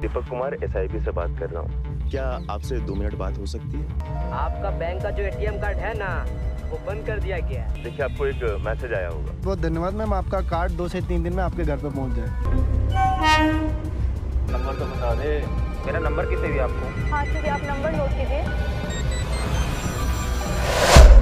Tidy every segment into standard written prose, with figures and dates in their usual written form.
Deepak Kumar SIB से बात कर रहा हूँ। क्या आपसे 2 मिनट बात हो सकती है? आपका बैंक का जो ATM कार्ड है ना, वो बंद कर दिया गया है। देखिए, आपको एक मैसेज आया होगा। बहुत धन्यवाद मैम, आपका कार्ड 2 से 3 दिन में आपके घर पे पहुंच जाए। नंबर तो बता दे। मेरा नंबर किसे दिया आपको? हाँ ठीक है, आप नंबर नोट कीजिए।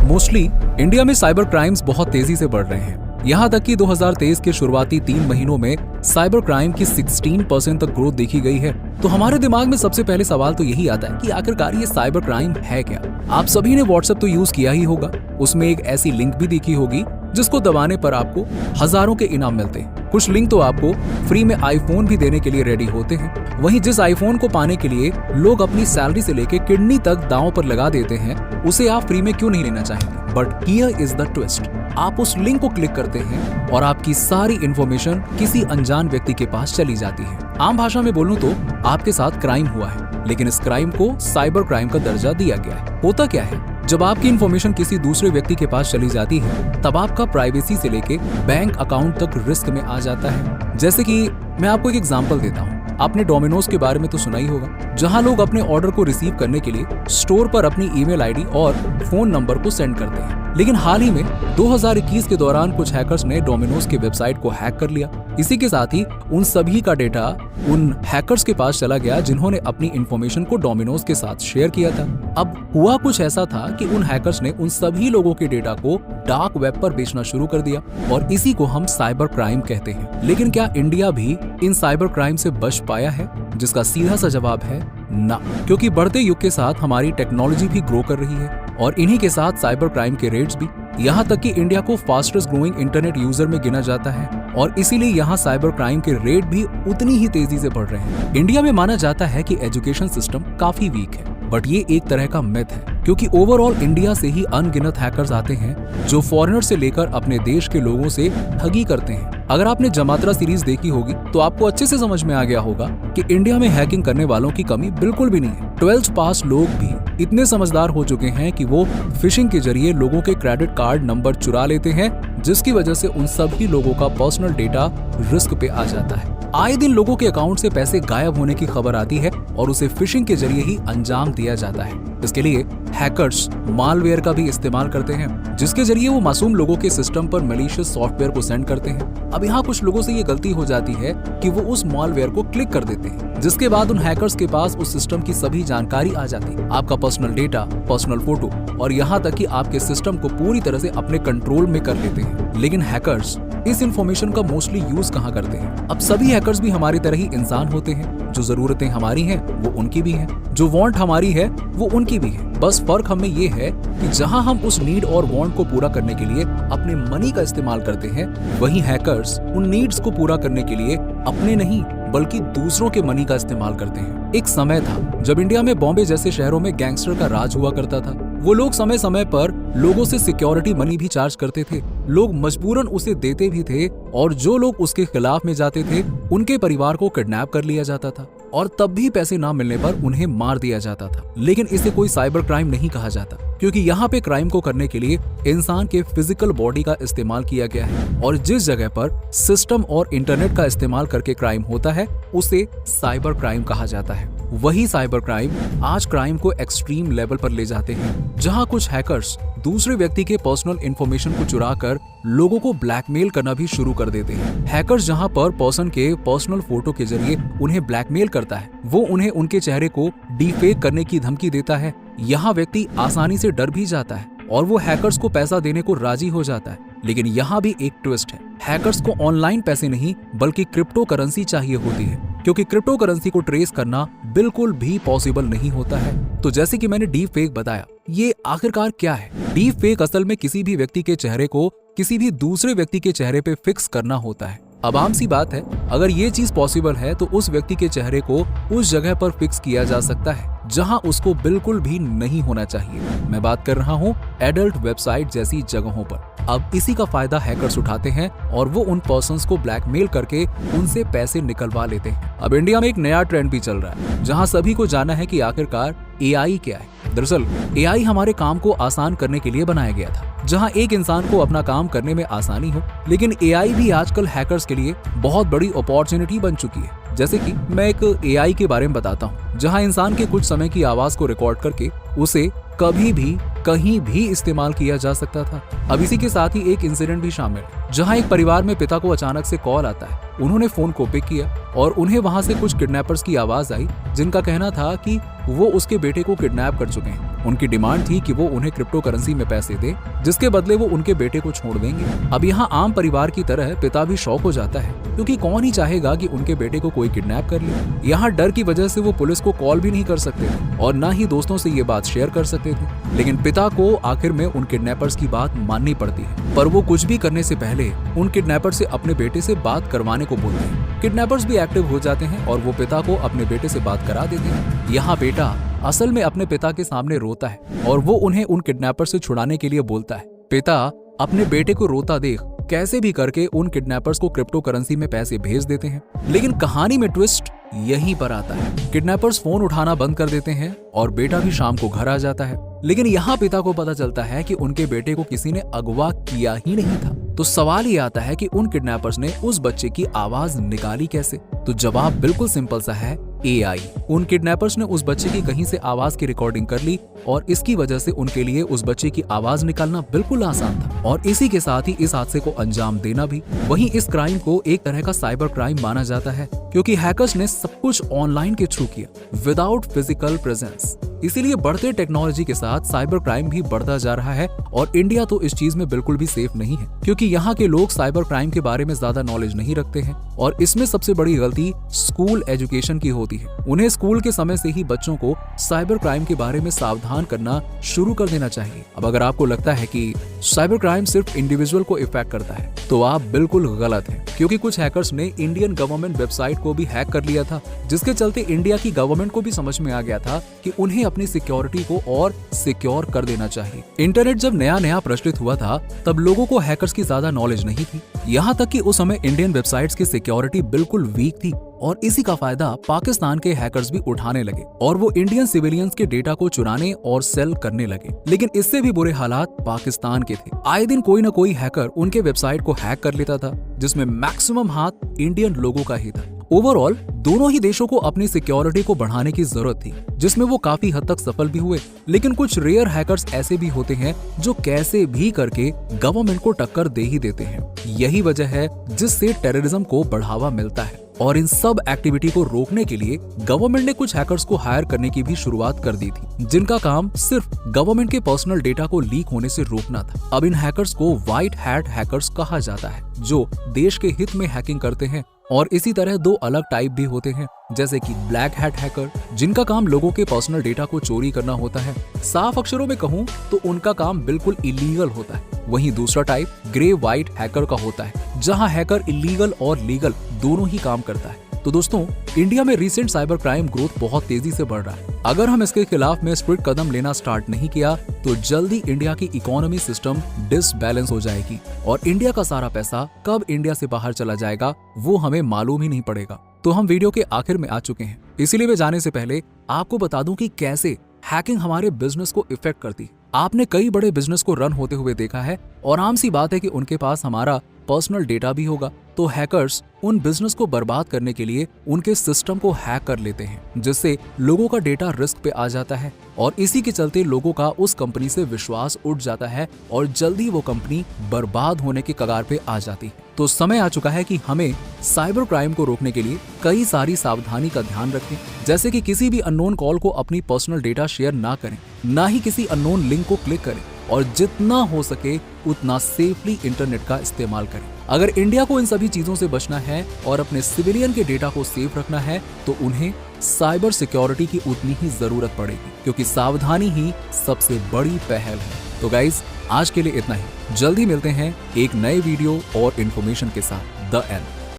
मोस्टली इंडिया में साइबर क्राइम्स बहुत तेजी से बढ़ रहे हैं। यहाँ तक कि 2023 के शुरुआती 3 महीनों में साइबर क्राइम की 16% तक ग्रोथ देखी गई है। तो हमारे दिमाग में सबसे पहले सवाल तो यही आता है कि आखिरकार ये साइबर क्राइम है क्या। आप सभी ने व्हाट्सएप तो यूज किया ही होगा, उसमें एक ऐसी लिंक भी देखी होगी जिसको दबाने पर आपको हजारों के इनाम मिलते हैं। कुछ लिंक तो आपको फ्री में आईफोन भी देने के लिए रेडी होते हैं। वहीं जिस आईफोन को पाने के लिए लोग अपनी सैलरी से लेके किडनी तक दांव पर लगा देते हैं, उसे आप फ्री में क्यों नहीं लेना चाहेंगे। But here is the twist, आप उस लिंक को क्लिक करते हैं और आपकी सारी इंफॉर्मेशन किसी अनजान व्यक्ति के पास चली जाती है। आम भाषा में बोलूं तो आपके साथ क्राइम हुआ है, लेकिन इस क्राइम को साइबर क्राइम का दर्जा दिया गया है। होता क्या है, जब आपकी इंफॉर्मेशन किसी दूसरे व्यक्ति के पास चली जाती है, तब आपका प्राइवेसी से लेके बैंक अकाउंट तक रिस्क में आ जाता है। जैसे कि मैं आपको एक एग्जांपल देता हूँ। आपने डोमिनोज के बारे में तो सुना ही होगा, जहां लोग अपने ऑर्डर को रिसीव करने के लिए स्टोर पर अपनी ईमेल आईडी और फोन नंबर को सेंड करते हैं। लेकिन हाल ही में 2021 के दौरान कुछ हैकर्स ने डोमिनोज के वेबसाइट को हैक कर लिया। इसी के साथ ही उन सभी का डेटा उन हैकर्स के पास चला गया जिन्होंने अपनी इंफॉर्मेशन को डोमिनोज के साथ शेयर किया था। अब हुआ कुछ ऐसा था कि उन हैकर्स ने उन सभी लोगों के डेटा को डार्क वेब पर बेचना शुरू कर दिया, और इसी को हम साइबर क्राइम कहते हैं। लेकिन क्या इंडिया भी इन साइबर क्राइम से बच पाया है? जिसका सीधा सा जवाब है ना, क्योंकि बढ़ते युग के साथ हमारी टेक्नोलॉजी भी ग्रो कर रही है और इन्हीं के साथ साइबर क्राइम के रेट्स भी। यहाँ तक कि इंडिया को फास्टेस्ट ग्रोइंग इंटरनेट यूजर में गिना जाता है और इसीलिए यहाँ साइबर क्राइम के रेट भी उतनी ही तेजी से बढ़ रहे हैं। इंडिया में माना जाता है कि एजुकेशन सिस्टम काफी वीक है, बट ये एक तरह का मिथ है, क्योंकि ओवरऑल इंडिया से ही अनगिनत हैकर्स आते हैं जो फॉरेनर से लेकर अपने देश के लोगों से ठगी करते हैं। अगर आपने जमात्रा सीरीज देखी होगी तो आपको अच्छे से समझ में आ गया होगा कि इंडिया में हैकिंग करने वालों की कमी बिल्कुल भी नहीं है। 12th पास लोग भी इतने समझदार हो चुके हैं कि वो फिशिंग के जरिए लोगों के क्रेडिट कार्ड नंबर चुरा लेते हैं, जिसकी वजह से उन सभी लोगों का पर्सनल डेटा रिस्क पे आ जाता है। आए दिन लोगों के अकाउंट से पैसे गायब होने की खबर आती है और उसे फिशिंग के जरिए ही अंजाम दिया जाता है। इसके लिए हैकर्स मालवेयर का भी इस्तेमाल करते हैं, जिसके जरिए वो मासूम लोगों के सिस्टम पर मैलिशियस सॉफ्टवेयर को सेंड करते हैं। अब यहाँ कुछ लोगों से ये गलती हो जाती है कि वो उस मालवेयर को क्लिक कर देते हैं, जिसके बाद उन हैकर्स के पास उस सिस्टम की सभी जानकारी आ जाती है, आपका पर्सनल डेटा, पर्सनल फोटो और यहाँ तक कि आपके सिस्टम को पूरी तरह से अपने कंट्रोल में कर लेते हैं। लेकिन हैकर्स इस इंफॉर्मेशन का मोस्टली यूज कहाँ करते हैं? अब सभी हैकर्स भी हमारी तरह ही इंसान होते हैं। जो जरूरतें हमारी हैं वो उनकी भी हैं, जो वांट हमारी है वो उनकी भी है। बस फर्क हमें ये है कि जहां हम उस नीड और वांट को पूरा करने के लिए अपने मनी का इस्तेमाल करते हैं, वहीं हैकर्स उन नीड्स को पूरा करने के लिए अपने नहीं बल्कि दूसरों के मनी का इस्तेमाल करते हैं। एक समय था जब इंडिया में बॉम्बे जैसे शहरों में गैंगस्टर का राज हुआ करता था। वो लोग समय समय पर लोगों से सिक्योरिटी मनी भी चार्ज करते थे, लोग मजबूरन उसे देते भी थे, और जो लोग उसके खिलाफ में जाते थे उनके परिवार को किडनैप कर लिया जाता था और तब भी पैसे ना मिलने पर उन्हें मार दिया जाता था। लेकिन इसे कोई साइबर क्राइम नहीं कहा जाता, क्योंकि यहाँ पे क्राइम को करने के लिए इंसान के फिजिकल बॉडी का इस्तेमाल किया गया है, और जिस जगह पर सिस्टम और इंटरनेट का इस्तेमाल करके क्राइम होता है उसे साइबर क्राइम कहा जाता है। वही साइबर क्राइम आज क्राइम को एक्सट्रीम लेवल पर ले जाते हैं, जहाँ कुछ हैकर्स दूसरे व्यक्ति के पर्सनल इंफॉर्मेशन को चुरा कर लोगों को ब्लैकमेल करना भी शुरू कर देते हैं। हैकर्स जहां पर पर्सन के पर्सनल फोटो के जरिए उन्हें ब्लैकमेल करता है, वो उन्हें उनके चेहरे को डीफेक करने की धमकी देता है। यहाँ व्यक्ति आसानी से डर भी जाता है और वो हैकर्स को पैसा देने को राजी हो जाता है। लेकिन यहाँ भी एक ट्विस्ट है, हैकर्स को ऑनलाइन पैसे नहीं बल्कि क्रिप्टो करेंसी चाहिए होती है, क्योंकि क्रिप्टो करेंसी को ट्रेस करना बिल्कुल भी पॉसिबल नहीं होता है। तो जैसे कि मैंने डीप फेक बताया, ये आखिरकार क्या है? डीप फेक असल में किसी भी व्यक्ति के चेहरे को किसी भी दूसरे व्यक्ति के चेहरे पे फिक्स करना होता है। अब आम सी बात है, अगर ये चीज पॉसिबल है तो उस व्यक्ति के चेहरे को उस जगह पर फिक्स किया जा सकता है जहां उसको बिल्कुल भी नहीं होना चाहिए। मैं बात कर रहा हूं एडल्ट वेबसाइट जैसी जगहों पर। अब इसी का फायदा हैकर्स उठाते हैं और वो उन पर्सन्स को ब्लैकमेल करके उनसे पैसे निकलवा लेते हैं। अब इंडिया में एक नया ट्रेंड भी चल रहा है, जहां सभी को जानना है कि आखिरकार AI क्या है। दरअसल AI हमारे काम को आसान करने के लिए बनाया गया था, जहां एक इंसान को अपना काम करने में आसानी हो। लेकिन AI भी आजकल हैकर्स के लिए बहुत बड़ी अपॉर्चुनिटी बन चुकी है। जैसे कि मैं एक AI के बारे में बताता हूँ, जहाँ इंसान के कुछ समय की आवाज को रिकॉर्ड करके उसे कभी भी कहीं भी इस्तेमाल किया जा सकता था। अब इसी के साथ ही एक इंसिडेंट भी शामिल है, जहां एक परिवार में पिता को अचानक से कॉल आता है। उन्होंने फोन को पिक किया और उन्हें वहां से कुछ किडनैपर्स की आवाज आई, जिनका कहना था कि वो उसके बेटे को किडनैप कर चुके हैं। उनकी डिमांड थी कि वो उन्हें क्रिप्टो करेंसी में पैसे दे, जिसके बदले वो उनके बेटे को छोड़ देंगे। अब यहाँ आम परिवार की तरह पिता भी शॉक हो जाता है, क्योंकि कौन ही चाहेगा कि उनके बेटे को कोई किडनैप कर ले। यहाँ डर की वजह से वो पुलिस को कॉल भी नहीं कर सकते थे और न ही दोस्तों से ये बात शेयर कर सकते थे। लेकिन पिता को आखिर में उन किडनैपर्स की बात माननी पड़ती है, पर वो कुछ भी करने से पहले उन किडनैपर से अपने बेटे से बात करवाने को बोलते हैं। किडनैपर्स भी एक्टिव हो जाते हैं और वो पिता को अपने बेटे से बात करा देते हैं। यहाँ बेटा असल में अपने पिता के सामने रोता है और वो उन्हें उन किडनैपर से छुड़ाने के लिए बोलता है। पिता अपने बेटे को रोता देख कैसे भी करके उन किडनैपर्स को क्रिप्टो करेंसी में पैसे भेज देते हैं। लेकिन कहानी में ट्विस्ट यहीं पर आता है। किडनैपर्स फोन उठाना बंद कर देते हैं और बेटा भी शाम को घर आ जाता है। लेकिन यहाँ पिता को पता चलता है कि उनके बेटे को किसी ने अगवा किया ही नहीं था। तो सवाल ये आता है कि उन किडनैपर्स ने उस बच्चे की आवाज निकाली कैसे? तो जवाब बिल्कुल सिंपल सा है, AI। उन किडनैपर्स ने उस बच्चे की कहीं से आवाज की रिकॉर्डिंग कर ली और इसकी वजह से उनके लिए उस बच्चे की आवाज निकालना बिल्कुल आसान था और इसी के साथ ही इस हादसे को अंजाम देना भी। वहीं इस क्राइम को एक तरह का साइबर क्राइम माना जाता है, क्योंकि हैकर्स ने सब कुछ ऑनलाइन के थ्रू किया, विदाउट फिजिकल प्रेजेंस। इसीलिए बढ़ते टेक्नोलॉजी के साथ साइबर क्राइम भी बढ़ता जा रहा है और इंडिया तो इस चीज में बिल्कुल भी सेफ नहीं है, क्योंकि यहाँ के लोग साइबर क्राइम के बारे में ज्यादा नॉलेज नहीं रखते हैं और इसमें सबसे बड़ी गलती स्कूल एजुकेशन की होती है। उन्हें स्कूल के समय से ही बच्चों को साइबर क्राइम के बारे में सावधान करना शुरू कर देना चाहिए। अब अगर आपको लगता है कि साइबर क्राइम सिर्फ इंडिविजुअल को इफेक्ट करता है, तो आप बिल्कुल गलत हैं, क्योंकि कुछ हैकर्स ने इंडियन गवर्नमेंट वेबसाइट को भी हैक कर लिया था, जिसके चलते इंडिया की गवर्नमेंट को भी समझ में आ गया था कि उन्हें अपनी सिक्योरिटी को और सिक्योर कर देना चाहिए। इंटरनेट जब नया नया प्रचलित हुआ था, तब लोगों को हैकर्स की ज्यादा नॉलेज नहीं थी। यहाँ तक कि उस समय इंडियन वेबसाइट्स की सिक्योरिटी बिल्कुल वीक थी और इसी का फायदा पाकिस्तान के हैकर्स भी उठाने लगे और वो इंडियन सिविलियंस के डेटा को चुराने और सेल करने लगे। लेकिन इससे भी बुरे हालात पाकिस्तान के थे। आए दिन कोई न कोई हैकर उनके वेबसाइट को हैक कर लेता था, जिसमें मैक्सिमम हाथ इंडियन लोगों का ही था। ओवरऑल दोनों ही देशों को अपनी सिक्योरिटी को बढ़ाने की जरूरत थी, जिसमें वो काफी हद तक सफल भी हुए। लेकिन कुछ रेयर हैकर्स ऐसे भी होते हैं जो कैसे भी करके गवर्नमेंट को टक्कर दे ही देते हैं। यही वजह है जिससे टेररिज्म को बढ़ावा मिलता है और इन सब एक्टिविटी को रोकने के लिए गवर्नमेंट ने कुछ हैकर्स को हायर करने की भी शुरुआत कर दी थी, जिनका काम सिर्फ गवर्नमेंट के पर्सनल डेटा को लीक होने से रोकना था। अब इन हैकर्स को व्हाइट हैट हैकर्स कहा जाता है, जो देश के हित में हैकिंग करते हैं। और इसी तरह दो अलग टाइप भी होते हैं, जैसे कि ब्लैक हैट हैकर, जिनका काम लोगों के पर्सनल डेटा को चोरी करना होता है। साफ अक्षरों में कहूँ तो उनका काम बिल्कुल इलीगल होता है। वहीं दूसरा टाइप ग्रे व्हाइट हैकर का होता है, जहां हैकर इलीगल और लीगल दोनों ही काम करता है। तो दोस्तों, इंडिया में रिसेंट साइबर क्राइम ग्रोथ बहुत तेजी से बढ़ रहा है। अगर हम इसके खिलाफ में स्ट्रिक्ट कदम लेना स्टार्ट नहीं किया, तो जल्दी इंडिया की इकोनॉमी सिस्टम डिसबैलेंस हो जाएगी और इंडिया का सारा पैसा कब इंडिया से बाहर चला जाएगा वो हमें मालूम ही नहीं पड़ेगा। तो हम वीडियो के आखिर में आ चुके हैं, इसीलिए मैं जाने से पहले आपको बता दूं कि कैसे हैकिंग हमारे बिजनेस को इफेक्ट करती है। आपने कई बड़े बिजनेस को रन होते हुए देखा है और आम सी बात है कि उनके पास हमारा पर्सनल डेटा भी होगा। तो हैकर्स उन बिजनेस को बर्बाद करने के लिए उनके सिस्टम को हैक कर लेते हैं, जिससे लोगों का डेटा रिस्क पे आ जाता है और इसी के चलते लोगों का उस कंपनी से विश्वास उठ जाता है और जल्दी वो कंपनी बर्बाद होने के कगार पे आ जाती है। तो समय आ चुका है कि हमें साइबर क्राइम को रोकने के लिए कई सारी सावधानी का ध्यान रखें, जैसे कि किसी भी अननोन कॉल को अपनी पर्सनल डेटा शेयर ना करें, ना ही किसी अननोन लिंक को क्लिक करें और जितना हो सके उतना सेफली इंटरनेट का इस्तेमाल करें। अगर इंडिया को इन सभी चीजों से बचना है और अपने सिविलियन के डेटा को सेफ रखना है, तो उन्हें साइबर सिक्योरिटी की उतनी ही जरूरत पड़ेगी, क्योंकि सावधानी ही सबसे बड़ी पहल है। तो गाइस, आज के लिए इतना ही। जल्दी मिलते हैं एक नए वीडियो और इन्फॉर्मेशन के साथ। The end.